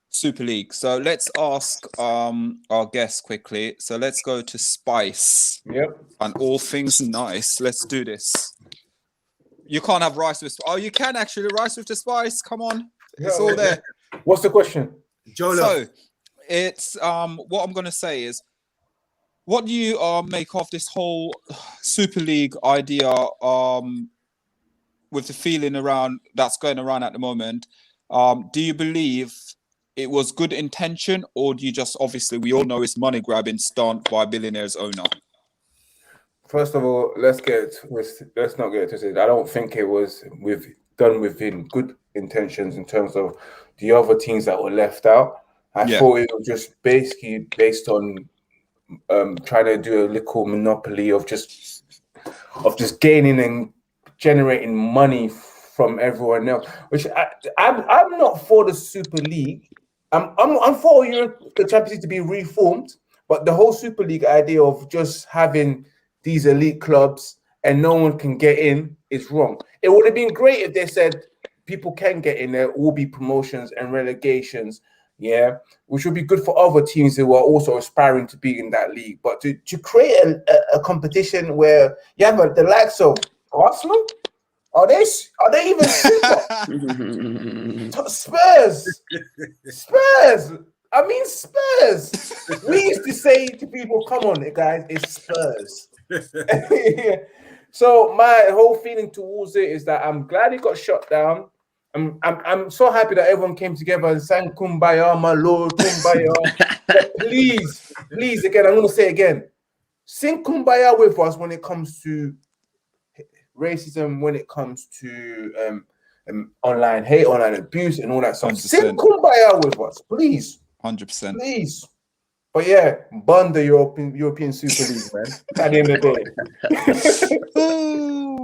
Speaker 1: Super League. So let's ask our guests quickly. So let's go to Spice.
Speaker 4: Yep.
Speaker 1: And all things nice. Let's do this. You can't have rice with... Oh, you can actually. Rice with the spice. Come on. It's all there.
Speaker 4: What's the question?
Speaker 1: So it's what I'm going to say is, what do you make of this whole Super League idea with the feeling around that's going around at the moment? Do you believe it was good intention, or do you just, obviously we all know it's money grabbing stunt by billionaire's owner?
Speaker 4: First of all, let's not get it twisted. I don't think it was done within good intentions in terms of the other teams that were left out. I thought it was just basically based on trying to do a little monopoly of just gaining and generating money from everyone else. Which I'm not for the Super League. I'm for the Champions League to be reformed, but the whole Super League idea of just having these elite clubs and no one can get in is wrong. It would have been great if they said people can get in, there will be promotions and relegations, which would be good for other teams who are also aspiring to be in that league. But to create a competition where you have the likes of Arsenal, are they even super? Spurs. I mean Spurs. We used to say to people, "Come on, guys, it's Spurs." So my whole feeling towards it is that I'm glad it got shut down. I'm so happy that everyone came together and sang "Kumbaya, my Lord, Kumbaya." But please, again, I'm going to say again, sing "Kumbaya" with us when it comes to racism, when it comes to online hate, online abuse, and all that stuff.
Speaker 1: 100%.
Speaker 4: Sing "Kumbaya" with us, please.
Speaker 1: 100%.
Speaker 4: Please. But bun the European Super League, man. At the end of the day.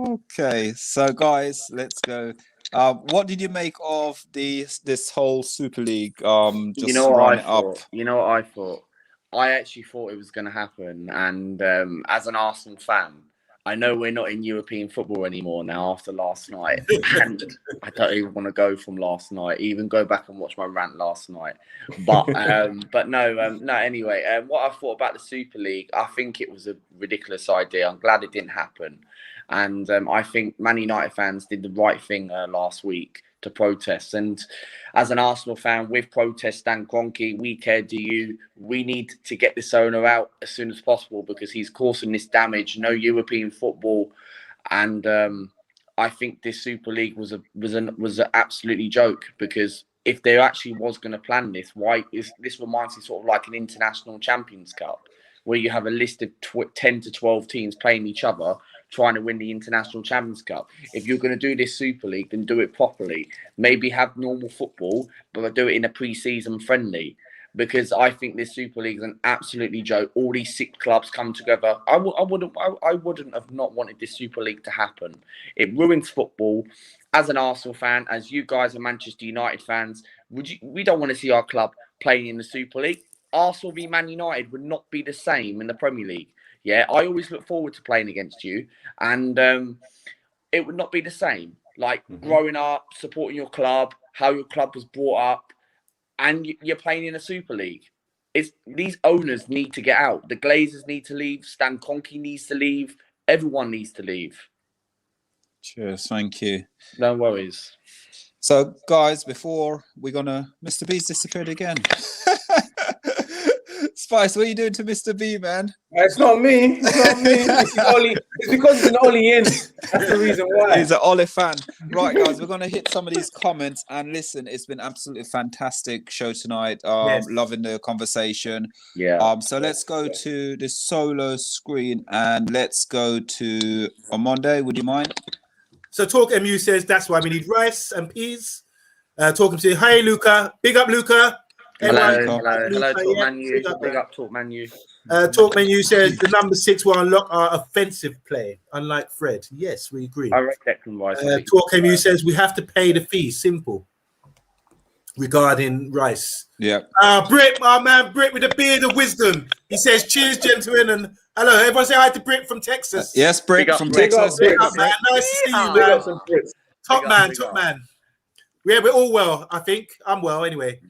Speaker 1: Okay, so guys, let's go. What did you make of this whole Super League? Just
Speaker 5: You know what
Speaker 1: run
Speaker 5: I
Speaker 1: it
Speaker 5: thought?
Speaker 1: up.
Speaker 5: You know what I thought? I actually thought it was going to happen. And as an Arsenal fan, I know we're not in European football anymore now after last night. And I don't even want to go from last night, even go back and watch my rant last night. But no, anyway, what I thought about the Super League, I think it was a ridiculous idea. I'm glad it didn't happen. And I think Man United fans did the right thing last week to protest. And as an Arsenal fan, with protest and Kroenke, we care, do you? We need to get this owner out as soon as possible because he's causing this damage. No European football. And I think this Super League was an absolutely joke because if there actually was going to plan this, this reminds me sort of like an international Champions Cup where you have a list of 10 to 12 teams playing each other trying to win the International Champions Cup. If you're going to do this Super League, then do it properly. Maybe have normal football, but do it in a pre-season friendly. Because I think this Super League is an absolutely joke. All these 6 clubs come together. I wouldn't have not wanted this Super League to happen. It ruins football. As an Arsenal fan, as you guys are Manchester United fans, we don't want to see our club playing in the Super League. Arsenal v Man United would not be the same in the Premier League. Yeah, I always look forward to playing against you, and it would not be the same. Like growing up, supporting your club, how your club was brought up, and you're playing in a Super League. These owners need to get out. The Glazers need to leave. Stan Kroenke needs to leave. Everyone needs to leave.
Speaker 1: Cheers, thank you.
Speaker 5: No worries.
Speaker 1: So, guys, before we're gonna, Mr. B's disappeared again. Spice, what are you doing to Mr. B, man?
Speaker 4: It's not me. It's not me. It's because it's an Ollie in. That's the reason why.
Speaker 1: He's an Ollie fan. Right, guys, we're gonna hit some of these comments and listen. It's been absolutely fantastic show tonight. Loving the conversation.
Speaker 5: Yeah.
Speaker 1: So let's go to the solo screen and let's go to Omonde. Would you mind?
Speaker 3: So Talk MU says that's why we need rice and peas. Talking to hi Luca, big up Luca.
Speaker 5: Hello, Talk Manu. Big up Talk Manu.
Speaker 3: Talk Menu says the number 6 will unlock our offensive play, unlike Fred. Yes, we agree.
Speaker 5: I reckon Declan Rice.
Speaker 3: Talk MU says we have to pay the fee. Simple. Regarding Rice.
Speaker 1: Yeah.
Speaker 3: Britt, my man, Britt with a beard of wisdom. He says, cheers, gentlemen, and hello. Everyone say hi to Britt from Texas.
Speaker 1: Yes, Britt from Texas.
Speaker 3: Big up, man. Nice to see you, man. Top man. Yeah, we're all well, I think. I'm well, anyway.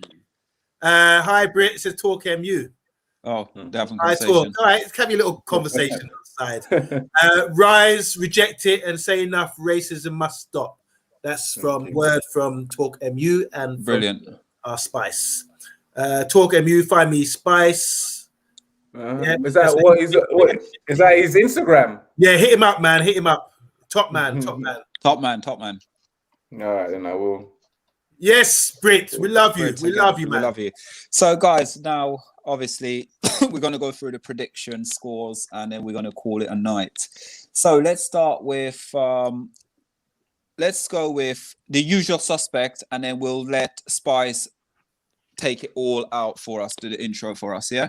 Speaker 3: Hi, Britt. It says Talk MU.
Speaker 1: Oh, having
Speaker 3: I
Speaker 1: conversation.
Speaker 3: talk. All right, let's have a little conversation outside. Rise, reject it, and say enough. Racism must stop. That's from word from Talk MU and
Speaker 1: Brilliant.
Speaker 3: Our Spice. Talk MU, find me Spice.
Speaker 4: Is that is that his Instagram?
Speaker 3: Yeah, hit him up, man. Hit him up. Top man.
Speaker 1: Top man.
Speaker 4: All right, then I will.
Speaker 3: Yes, Brit, we love you. We love you, man.
Speaker 1: We love you. So, guys, now obviously we're going to go through the prediction scores and then we're going to call it a night. So let's start with let's go with the usual suspect, and then we'll let Spice take it all out for us, do the intro for us, yeah?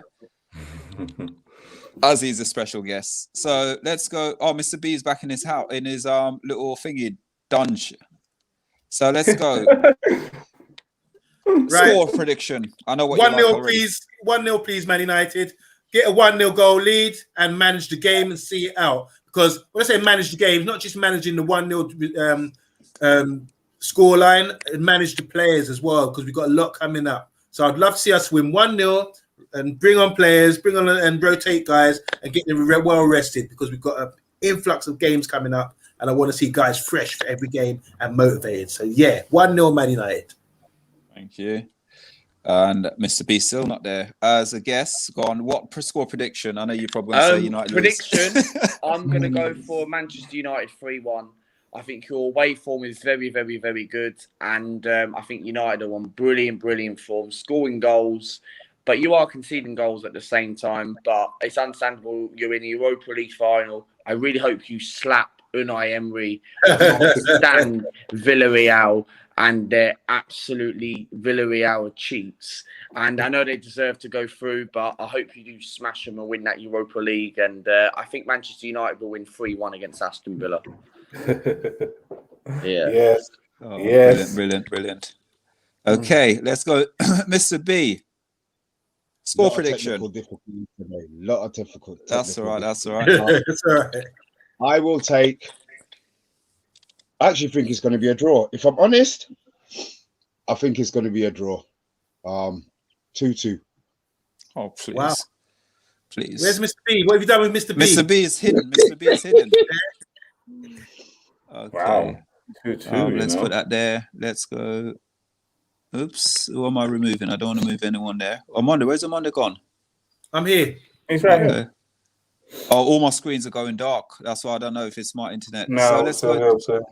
Speaker 1: As he's a special guest. So let's go. Oh, Mr. B is back in his house, in his little thingy dungeon. So let's go.
Speaker 3: Right.
Speaker 1: Score prediction. I know what
Speaker 3: 1-0, please. 1-0, please, Man United. Get a 1-0 goal lead and manage the game and see it out. Because when I say manage the game, not just managing the 1-0 score line, and manage the players as well, because we've got a lot coming up. So I'd love to see us win 1-0 and bring on players, and rotate guys and get them well rested, because we've got an influx of games coming up and I want to see guys fresh for every game and motivated. So yeah, 1-0 Man United.
Speaker 1: Thank you. And Mr. B still not there as a guest. Go on. What score prediction? I know you probably say United
Speaker 5: prediction. I'm going to go for Manchester United 3-1. I think your away form is very, very, very good, and I think United are on brilliant form, scoring goals. But you are conceding goals at the same time. But it's understandable. You're in the Europa League final. I really hope you slap Unai Emery. I can't stand Villarreal. And they're absolutely Villarreal cheats. And I know they deserve to go through, but I hope you do smash them and win that Europa League. And I think Manchester United will win 3-1 against Aston Villa. Yeah.
Speaker 4: Yes.
Speaker 1: Oh,
Speaker 4: yes.
Speaker 1: Brilliant. Okay, let's go. Mr. B. Score prediction.
Speaker 2: Lot of difficult.
Speaker 1: That's all right.
Speaker 3: That's all right.
Speaker 2: I will take. I actually think it's going to be a draw. If I'm honest, I think it's going to be a draw. 2-2.
Speaker 1: Oh, please.
Speaker 3: Wow.
Speaker 1: Please.
Speaker 3: Where's Mr. B? What have you done with Mr. B?
Speaker 1: Mr. B is hidden. Mr. B is hidden. Okay.
Speaker 4: Wow. 2-2,
Speaker 1: let's put that there. Let's go. Oops. Who am I removing? I don't want to move anyone there. Amanda, where's Amanda gone?
Speaker 3: I'm here.
Speaker 4: He's right here.
Speaker 1: Oh, all my screens are going dark. That's why I don't know if it's my internet.
Speaker 4: No,
Speaker 1: so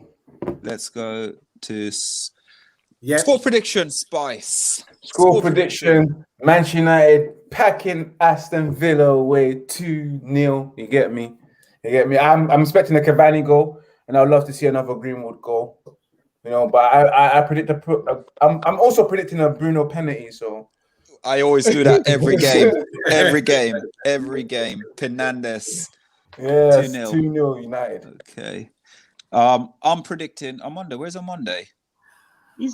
Speaker 1: let's go to score prediction, Spice.
Speaker 4: Score prediction. Manchester United packing Aston Villa away 2-0. You get me? I'm expecting a Cavani goal, and I'd love to see another Greenwood goal. You know, but I predict I'm also predicting a Bruno penalty. So
Speaker 1: I always do that every game. Every game. Fernandes.
Speaker 4: Yes, 2-0 United.
Speaker 1: Okay. I'm predicting Amanda. Where's Amanda?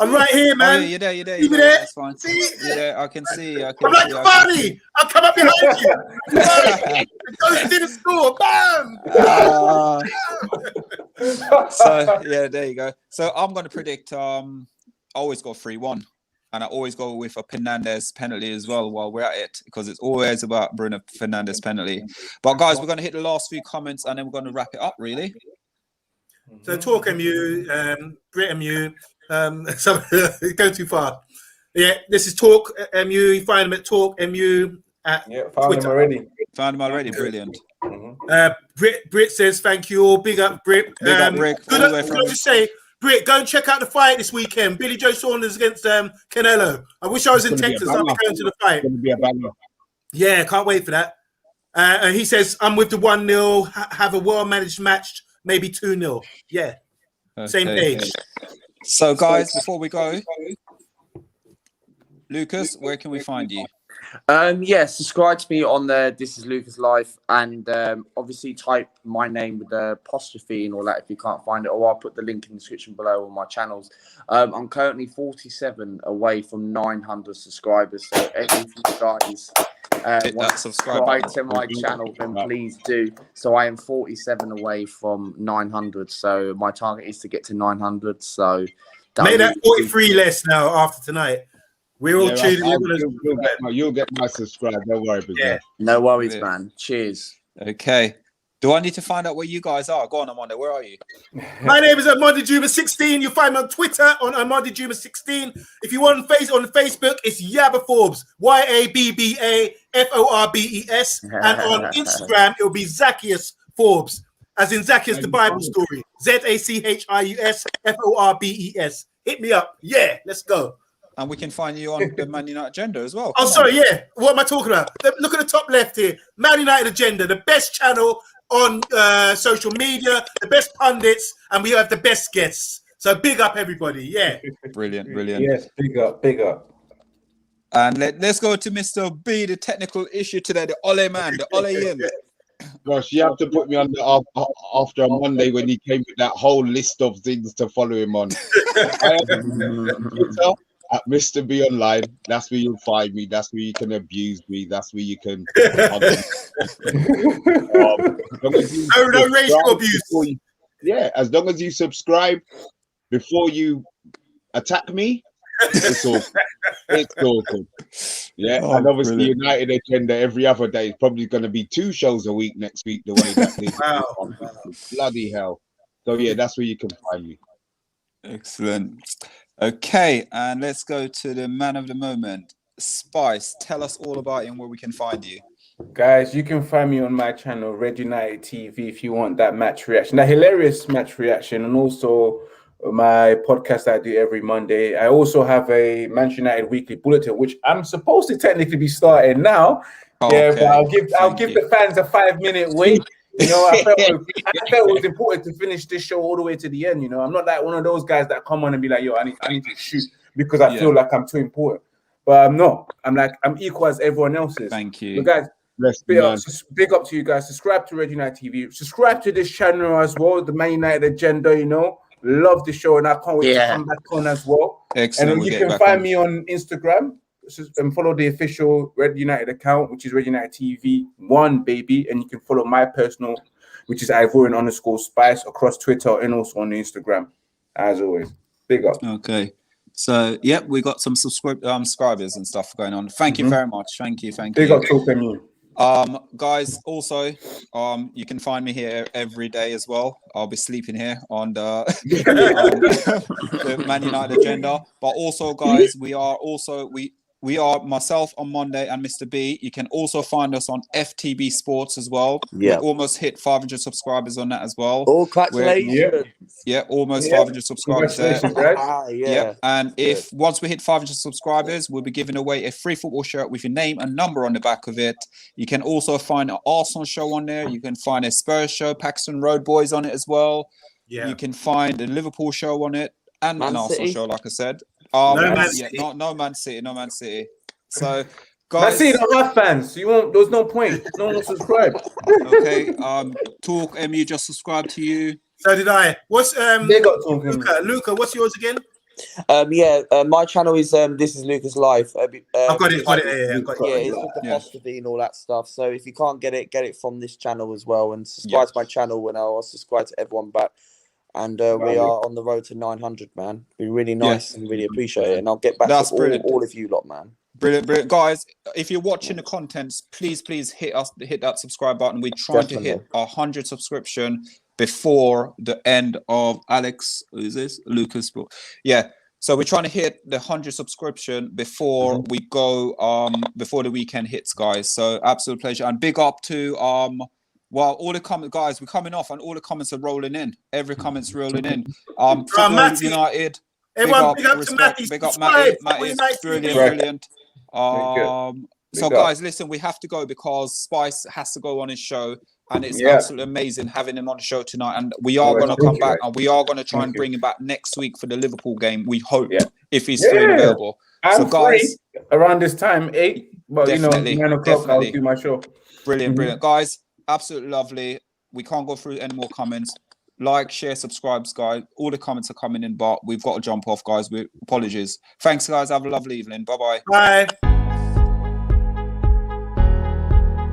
Speaker 3: I'm right here, man.
Speaker 1: Oh, yeah, you're there. You're there.
Speaker 3: You
Speaker 1: You're
Speaker 3: there?
Speaker 1: there. That's fine.
Speaker 3: See?
Speaker 1: You're there. I can see. I
Speaker 3: I'm
Speaker 1: can
Speaker 3: like
Speaker 1: see. I can see.
Speaker 3: Cavani. I'll come up behind you. Cavani. It goes to the score. Bam.
Speaker 1: So yeah, there you go. So I'm going to predict. I always go 3-1, and I always go with a Fernandes penalty as well while we're at it, because it's always about Bruno Fernandes penalty. But guys, we're going to hit the last few comments, and then we're going to wrap it up. Really.
Speaker 3: So talk MU, Brit MU. So go too far. Yeah, this is Talk MU. You find them at Talk MU at
Speaker 4: found
Speaker 3: Twitter.
Speaker 4: him already.
Speaker 1: Found him already. Brilliant.
Speaker 3: Brit says thank you all. Big up, Brit.
Speaker 1: Big up, Rick.
Speaker 3: Good. Can I just say, Brit, go and check out the fight this weekend. Billy Joe Saunders against Canelo. I wish I was in Texas. I'll be going to the fight.
Speaker 2: It's going to be a banger.
Speaker 3: Yeah, can't wait for that. And he says, I'm with the 1-0. Have a well-managed match, maybe 2-0. Yeah, same page.
Speaker 1: So, guys, before we go, Lucas, where can we find you?
Speaker 5: Yeah, subscribe to me on the This Is Lucas Life, and obviously type my name with the apostrophe and all that if you can't find it, or I'll put the link in the description below on my channels. I'm currently 47 away from 900 subscribers, so if you guys want to subscribe to my channel, then please do. So I am 47 away from 900, so my target is to get to 900. So
Speaker 3: make that 43 less now after tonight. We're all tuning in.
Speaker 2: You'll get my subscribe. Don't worry about that.
Speaker 5: No worries, man. Cheers.
Speaker 1: Okay. Do I need to find out where you guys are? Go on, Amanda. Where are you?
Speaker 3: My name is Armando Juma16. You'll find me on Twitter on Armando Juma16. If you want on Facebook, it's Yabba Forbes. YABBAFORBES. And on Instagram, it'll be Zacchaeus Forbes. As in Zacchaeus the Bible story. ZACHIUSFORBES. Hit me up. Yeah, let's go.
Speaker 1: And we can find you on the Man United Agenda as well.
Speaker 3: Oh, sorry, yeah. What am I talking about? Look at the top left here. Man United Agenda, the best channel on social media, the best pundits, and we have the best guests. So big up, everybody. Yeah.
Speaker 1: Brilliant, brilliant.
Speaker 4: Yes, big up, big up.
Speaker 1: And let's go to Mr. B, the technical issue today, the Ole man, the Ole in.
Speaker 2: Gosh, you have to put me on the after a Monday when he came with that whole list of things to follow him on. At Mr. B Online, that's where you'll find me. That's where you can abuse me. That's where you can. No
Speaker 3: racial abuse.
Speaker 2: Yeah, as long as you subscribe before you attack me, it's all. It's awesome. Yeah, and obviously brilliant. United Agenda every other day. It's probably going to be 2 shows a week next week. The way that is.
Speaker 3: Wow.
Speaker 2: Bloody hell. So yeah, that's where you can find me.
Speaker 1: Excellent. Okay, and let's go to the man of the moment, Spice. Tell us all about him, where we can find you.
Speaker 4: Guys, you can find me on my channel, Red United TV, if you want that match reaction, that hilarious match reaction, and also my podcast that I do every Monday. I also have a Manchester United weekly bulletin, which I'm supposed to technically be starting now. Yeah, but I'll give the fans a 5-minute wait. You know, I felt it was important to finish this show all the way to the end. You know, I'm not like one of those guys that come on and be like, yo, I need to shoot because I feel like I'm too important. But I'm not. I'm equal as everyone else is.
Speaker 1: Thank you.
Speaker 4: So guys, big up to you guys. Subscribe to Red United TV. Subscribe to this channel as well, the Man United Agenda, you know. Love the show, and I can't wait to come back on as well.
Speaker 1: Excellent.
Speaker 4: And you can find me on Instagram and follow the official Red United account, which is Red United TV 1, baby. And you can follow my personal, which is Ivorian_Spice across Twitter and also on Instagram. As always, big up.
Speaker 1: Okay. So, yep, we got some subscribers and stuff going on. Thank you very much. Thank you.
Speaker 4: Big up, talking you.
Speaker 1: Guys, also, you can find me here every day as well. I'll be sleeping here on the, the Man United Agenda. But also, guys, we are myself on Monday and Mr. B. You can also find us on FTB Sports as well.
Speaker 5: Yeah,
Speaker 1: we almost hit 500 subscribers on that as well.
Speaker 5: Oh, congratulations!
Speaker 1: Almost 500 subscribers there.
Speaker 5: Yeah.
Speaker 1: And once we hit 500 subscribers, we'll be giving away a free football shirt with your name and number on the back of it. You can also find an Arsenal show on there. You can find a Spurs show, Paxton Road Boys on it as well. Yeah. You can find a Liverpool show on it and an Arsenal show, like I said. No Man City. So, guys,
Speaker 4: Man City don't have fans. There's no point. No one will subscribe.
Speaker 1: Okay. Talk MU just subscribed to you.
Speaker 3: So did I. What's
Speaker 4: they got talking.
Speaker 3: Luca, what's yours again?
Speaker 5: My channel is This Is Lucas Live.
Speaker 3: I've got it.
Speaker 5: It's with the apostrophe and all that stuff. So if you can't get it from this channel as well, and subscribe to my channel, and I'll subscribe to everyone back. And we are on the road to 900, man. Be really nice and really appreciate it. And I'll get back to all of you lot, man.
Speaker 1: Brilliant, guys. If you're watching the contents, please hit that subscribe button. We're trying to hit 100 subscription before the end of Alex. Who is this? Lucas. Yeah. So we're trying to hit the 100 subscription before we go. Before the weekend hits, guys. So absolute pleasure and big up to Well, all the comments, guys, we're coming off, and all the comments are rolling in. Every comment's rolling in. Football United.
Speaker 3: Everyone, big up to Matty.
Speaker 1: Big up, Matty. Matty, brilliant. So, guys, listen, we have to go because Spice has to go on his show, and it's absolutely amazing having him on the show tonight. And we are going to come back, and we are going to try and bring him back next week for the Liverpool game. We hope, if he's free and available.
Speaker 4: I'm guys, free around this time, 8. But 9 o'clock, I'll do my show.
Speaker 1: Brilliant, guys. Absolutely lovely. We can't go through any more comments. Like, share, subscribe, guys. All the comments are coming in, but we've got to jump off, guys. Apologies. Thanks, guys. Have a lovely evening. Bye-bye.
Speaker 3: Bye.